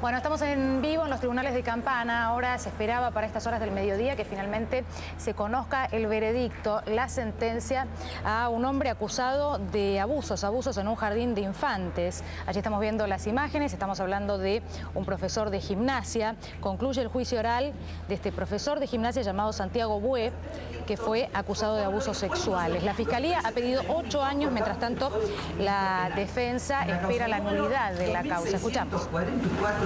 Bueno, estamos en vivo en los tribunales de Campana. Ahora se esperaba para estas horas del mediodía que finalmente se conozca el veredicto, la sentencia a un hombre acusado de abusos en un jardín de infantes. Allí estamos viendo las imágenes, estamos hablando de un profesor de gimnasia. Concluye el juicio oral de este profesor de gimnasia llamado Santiago Bue, que fue acusado de abusos sexuales. La Fiscalía ha pedido 8 años, mientras tanto la defensa espera la nulidad de la causa. Escuchamos.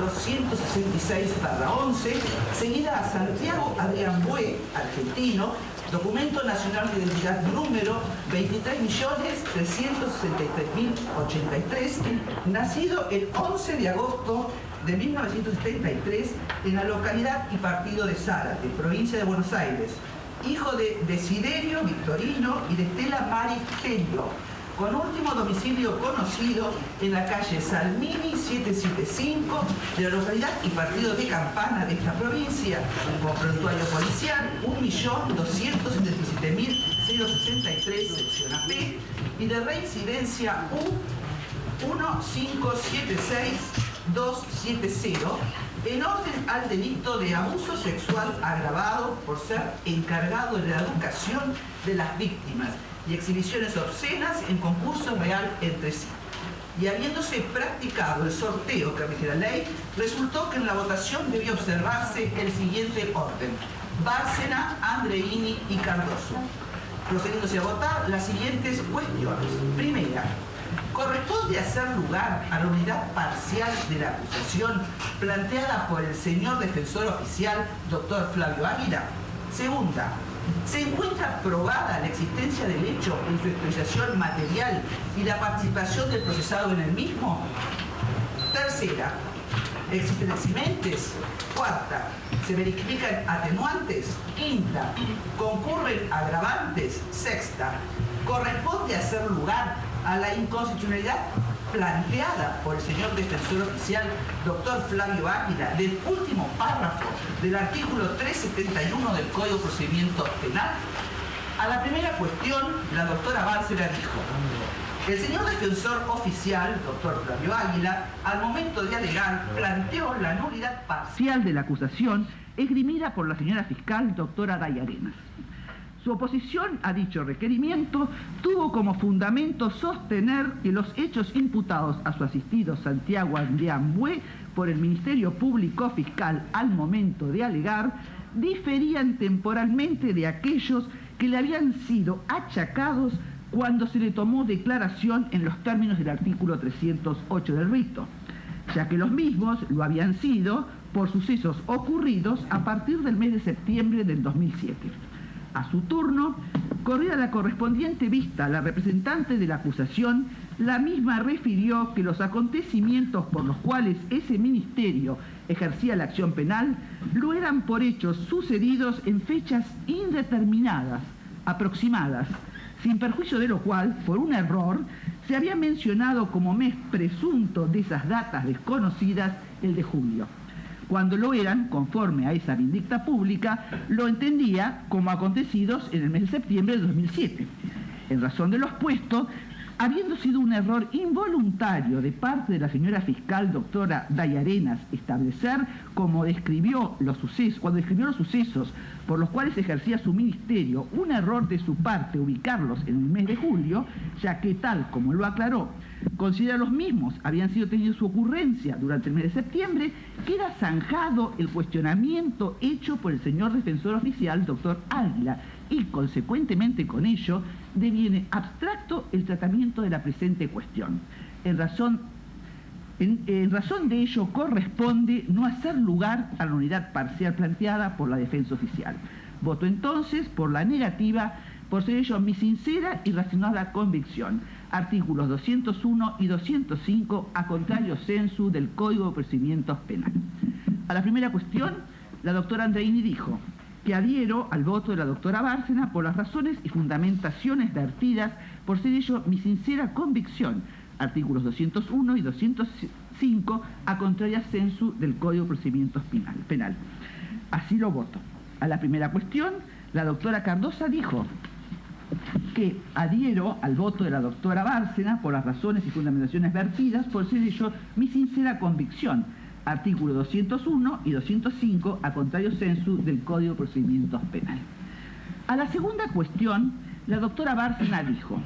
166/11, seguida a Santiago Adrián Bue, argentino, documento nacional de identidad número 23.363.083, nacido el 11 de agosto de 1973 en la localidad y partido de Zárate, provincia de Buenos Aires, hijo de Desiderio Victorino y de Estela Mari Genio, con último domicilio conocido en la calle Salmini 775 de la localidad y partido de Campana de esta provincia, con prontuario policial 1.277.063, sección AP, y de reincidencia U1576270, en orden al delito de abuso sexual agravado por ser encargado de la educación de las víctimas y exhibiciones obscenas en concurso real entre sí. Y habiéndose practicado el sorteo que rige la ley, resultó que en la votación debió observarse el siguiente orden: Bárcena, Andreini y Cardoso. Procediéndose a votar las siguientes cuestiones. Primera, ¿corresponde hacer lugar a la unidad parcial de la acusación planteada por el señor defensor oficial, doctor Flavio Águila? Segunda, ¿se encuentra probada la existencia del hecho en su expresación material y la participación del procesado en el mismo? Tercera, ¿existen eximentes? Cuarta, ¿se verifican atenuantes? Quinta, ¿concurren agravantes? Sexta, ¿corresponde hacer lugar a la inconstitucionalidad planteada por el señor defensor oficial, doctor Flavio Águila, del último párrafo del artículo 371 del Código de Procedimiento Penal? A la primera cuestión, la doctora Bárcena dijo: el señor defensor oficial, doctor Flavio Águila, al momento de alegar, planteó la nulidad parcial de la acusación esgrimida por la señora fiscal, doctora Day Arenas. Su oposición a dicho requerimiento tuvo como fundamento sostener que los hechos imputados a su asistido Santiago Adrián Bue por el Ministerio Público Fiscal al momento de alegar diferían temporalmente de aquellos que le habían sido achacados cuando se le tomó declaración en los términos del artículo 308 del rito, ya que los mismos lo habían sido por sucesos ocurridos a partir del mes de septiembre del 2007. A su turno, corrida la correspondiente vista a la representante de la acusación, la misma refirió que los acontecimientos por los cuales ese ministerio ejercía la acción penal lo eran por hechos sucedidos en fechas indeterminadas, aproximadas, sin perjuicio de lo cual, por un error, se había mencionado como mes presunto de esas datas desconocidas el de julio. Cuando lo eran, conforme a esa vindicta pública, lo entendía como acontecidos en el mes de septiembre de 2007. En razón de lo expuesto, habiendo sido un error involuntario de parte de la señora fiscal doctora Day Arenas establecer como describió los sucesos, cuando describió los sucesos por los cuales ejercía su ministerio, un error de su parte ubicarlos en el mes de julio, ya que tal como lo aclaró, considera los mismos habían sido tenido su ocurrencia durante el mes de septiembre, queda zanjado el cuestionamiento hecho por el señor defensor oficial, doctor Águila, y consecuentemente con ello deviene abstracto el tratamiento de la presente cuestión. En razón de ello corresponde no hacer lugar a la unidad parcial planteada por la defensa oficial. Voto entonces por la negativa, por ser ello mi sincera y razonada convicción. Artículos 201 y 205 a contrario sensu del Código de Procedimientos Penales. A la primera cuestión, la doctora Andreini dijo que adhiero al voto de la doctora Bárcena por las razones y fundamentaciones vertidas, por ser ello mi sincera convicción. Artículos 201 y 205 a contraria sensu del Código de Procedimientos Penal. Así lo voto. A la primera cuestión, la doctora Cardosa dijo que adhiero al voto de la doctora Bárcena por las razones y fundamentaciones vertidas, por ser ello mi sincera convicción. artículo 201 y 205, a contrario sensu, del Código de Procedimientos Penales. A la segunda cuestión, la doctora Bárcena dijo: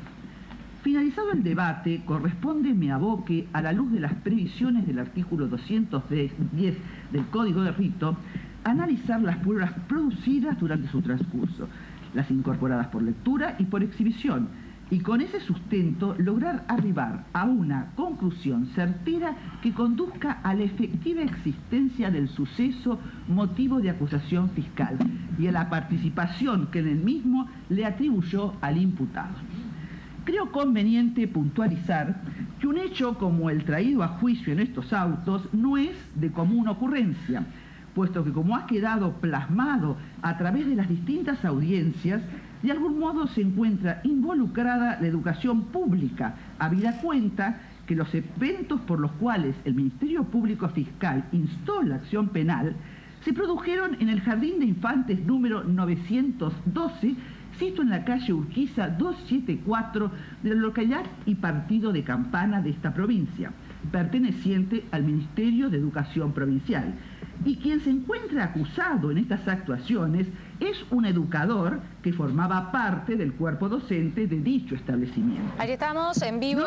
finalizado el debate, corresponde me aboque, a la luz de las previsiones del artículo 210 del Código de Rito, analizar las pruebas producidas durante su transcurso, las incorporadas por lectura y por exhibición, y con ese sustento lograr arribar a una conclusión certera que conduzca a la efectiva existencia del suceso motivo de acusación fiscal y a la participación que en el mismo le atribuyó al imputado. Creo conveniente puntualizar que un hecho como el traído a juicio en estos autos no es de común ocurrencia, puesto que, como ha quedado plasmado a través de las distintas audiencias, de algún modo se encuentra involucrada la educación pública, habida cuenta que los eventos por los cuales el Ministerio Público Fiscal instó la acción penal se produjeron en el Jardín de Infantes número 912, sito en la calle Urquiza 274 de la localidad y partido de Campana de esta provincia, perteneciente al Ministerio de Educación Provincial. Y quien se encuentra acusado en estas actuaciones es un educador que formaba parte del cuerpo docente de dicho establecimiento. Allí estamos en vivo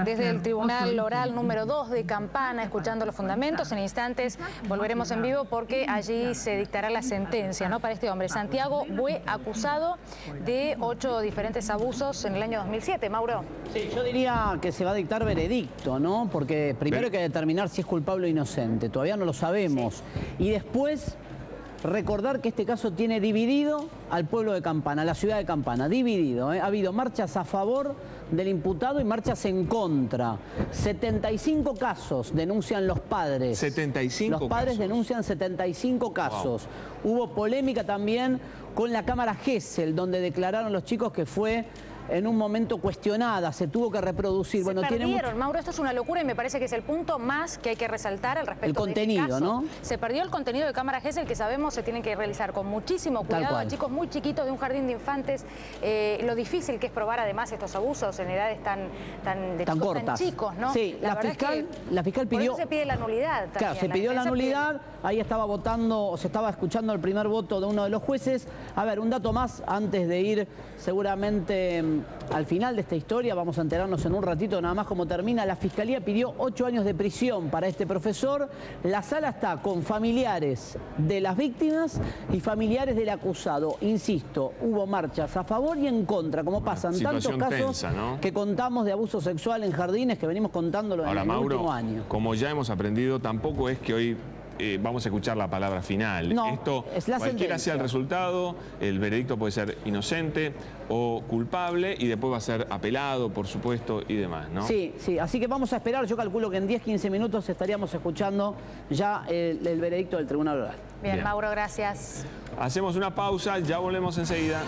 desde el Tribunal Oral número 2 de Campana, escuchando los fundamentos. En instantes volveremos en vivo porque allí se dictará la sentencia, ¿no?, para este hombre. Santiago Bué, acusado de 8 diferentes abusos en el año 2007. Mauro. Sí, yo diría que se va a dictar veredicto, ¿no? Porque primero hay que determinar si es culpable o inocente. Todavía no lo sabemos. Sí. Y después recordar que este caso tiene dividido al pueblo de Campana, a la ciudad de Campana, dividido, ¿eh? Ha habido marchas a favor del imputado y marchas en contra. 75 casos denuncian los padres. 75 Los padres casos. denuncian 75 casos. Wow. Hubo polémica también con la Cámara Gesell, donde declararon los chicos que fue en un momento cuestionada, se tuvo que reproducir. Se perdieron, Mauro, esto es una locura y me parece que es el punto más que hay que resaltar al respecto. El contenido, de este caso. ¿no? Se perdió el contenido de Cámara Gesell, que sabemos se tiene que realizar con muchísimo cuidado a chicos muy chiquitos de un jardín de infantes. Lo difícil que es probar además estos abusos en edades tan cortas, tan chicos, ¿no? Sí, la fiscal pidió... Por eso se pide la nulidad también. Claro, se pidió la nulidad, ahí estaba votando, se estaba escuchando el primer voto de uno de los jueces. A ver, un dato más antes de ir seguramente al final de esta historia, vamos a enterarnos en un ratito nada más cómo termina. La Fiscalía pidió 8 años de prisión para este profesor. La sala está con familiares de las víctimas y familiares del acusado. Insisto, hubo marchas a favor y en contra, como pasan tantos casos tensa, ¿no?, que contamos de abuso sexual en jardines, que venimos contándolo en el último año. Como ya hemos aprendido, tampoco es que hoy vamos a escuchar la palabra final. No, esto, es la cualquiera sentencia. sea el resultado, el veredicto puede ser inocente o culpable y después va a ser apelado, por supuesto, y demás, ¿no? Sí, sí, así que vamos a esperar. Yo calculo que en 10-15 minutos estaríamos escuchando ya el veredicto del Tribunal Oral. Bien, Mauro, gracias. Hacemos una pausa, ya volvemos enseguida.